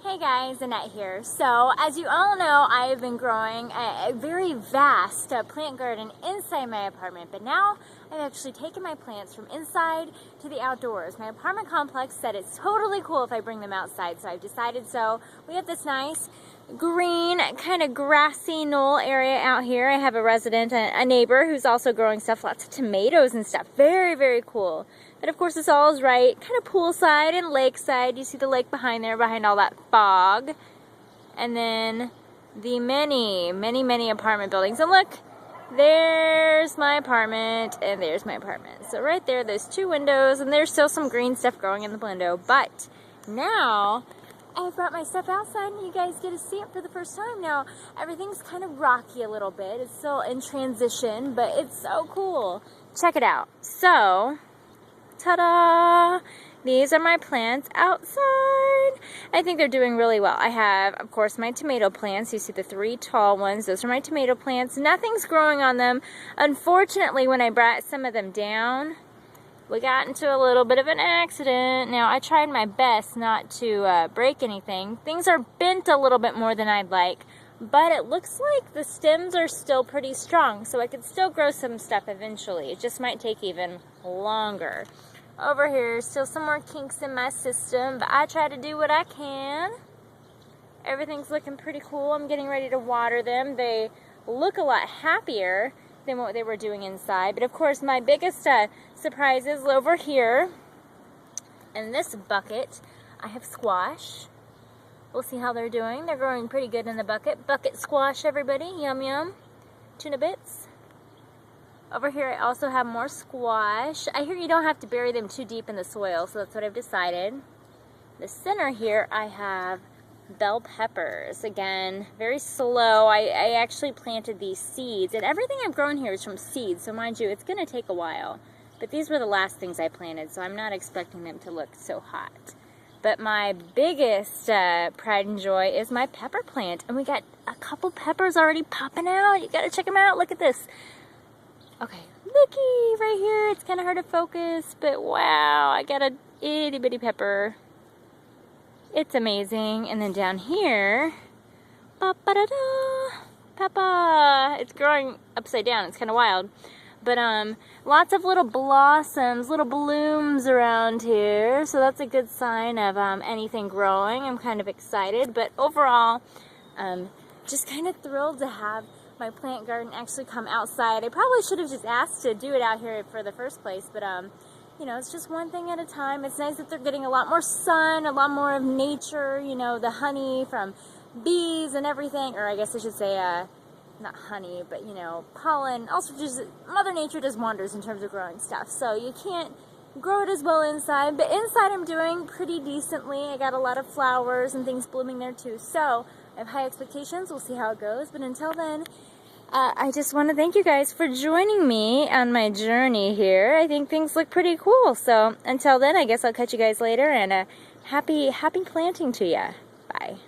Hey guys, Annette here. So, as you all know, I have been growing a very vast plant garden inside my apartment, but now I've actually taken my plants from inside to the outdoors. My apartment complex said it's totally cool if I bring them outside, so I've decided so. We have this nice green, kind of grassy knoll area out here. I have a resident, a neighbor who's also growing stuff, lots of tomatoes and stuff. Very, very cool. But of course this all is right, kind of poolside and lakeside. You see the lake behind there, behind all that fog. And then the many apartment buildings. And look, there's my apartment and there's my apartment. So right there, there's two windows and there's still some green stuff growing in the window. But now I brought my stuff outside and you guys get to see it for the first time. Now, everything's kind of rocky a little bit. It's still in transition, but it's so cool. Check it out. So, ta-da! These are my plants outside. I think they're doing really well. I have, of course, my tomato plants. You see the three tall ones. Those are my tomato plants. Nothing's growing on them. Unfortunately, when I brought some of them down, we got into a little bit of an accident. Now, I tried my best not to break anything. Things are bent a little bit more than I'd like, but it looks like the stems are still pretty strong, so I could still grow some stuff eventually. It just might take even longer. Over here, still some more kinks in my system, but I try to do what I can. Everything's looking pretty cool. I'm getting ready to water them. They look a lot happier than what they were doing inside. But of course, my biggest surprise is over here. In this bucket, I have squash. We'll see how they're doing. They're growing pretty good in the bucket. Bucket squash, everybody. Yum, yum. Tuna bits. Over here, I also have more squash. I hear you don't have to bury them too deep in the soil, so that's what I've decided. The center here, I have bell peppers. Again, very slow. I actually planted these seeds, and everything I've grown here is from seeds, so mind you, it's going to take a while. But these were the last things I planted, so I'm not expecting them to look so hot. But my biggest pride and joy is my pepper plant, and we got a couple peppers already popping out. You got to check them out. Look at this. Okay, looky right here. It's kind of hard to focus, but wow, I got a itty bitty pepper. It's amazing. And then down here, ba-ba-da-da, peppa. It's growing upside down. It's kind of wild. But lots of little blossoms, little blooms around here. So that's a good sign of anything growing. I'm kind of excited. But overall, just kind of thrilled to have my plant garden actually come outside. I probably should have just asked to do it out here for the first place, but you know, it's just one thing at a time. It's nice that they're getting a lot more sun, a lot more of nature, you know, the honey from bees and everything, or I guess I should say not honey, but you know, pollen. Also, just Mother Nature does wonders in terms of growing stuff, so you can't grow it as well inside, but inside I'm doing pretty decently. I got a lot of flowers and things blooming there too, so I have high expectations. We'll see how it goes, but until then, I just want to thank you guys for joining me on my journey here. I think things look pretty cool, so until then, I guess I'll catch you guys later, and happy planting to ya. Bye.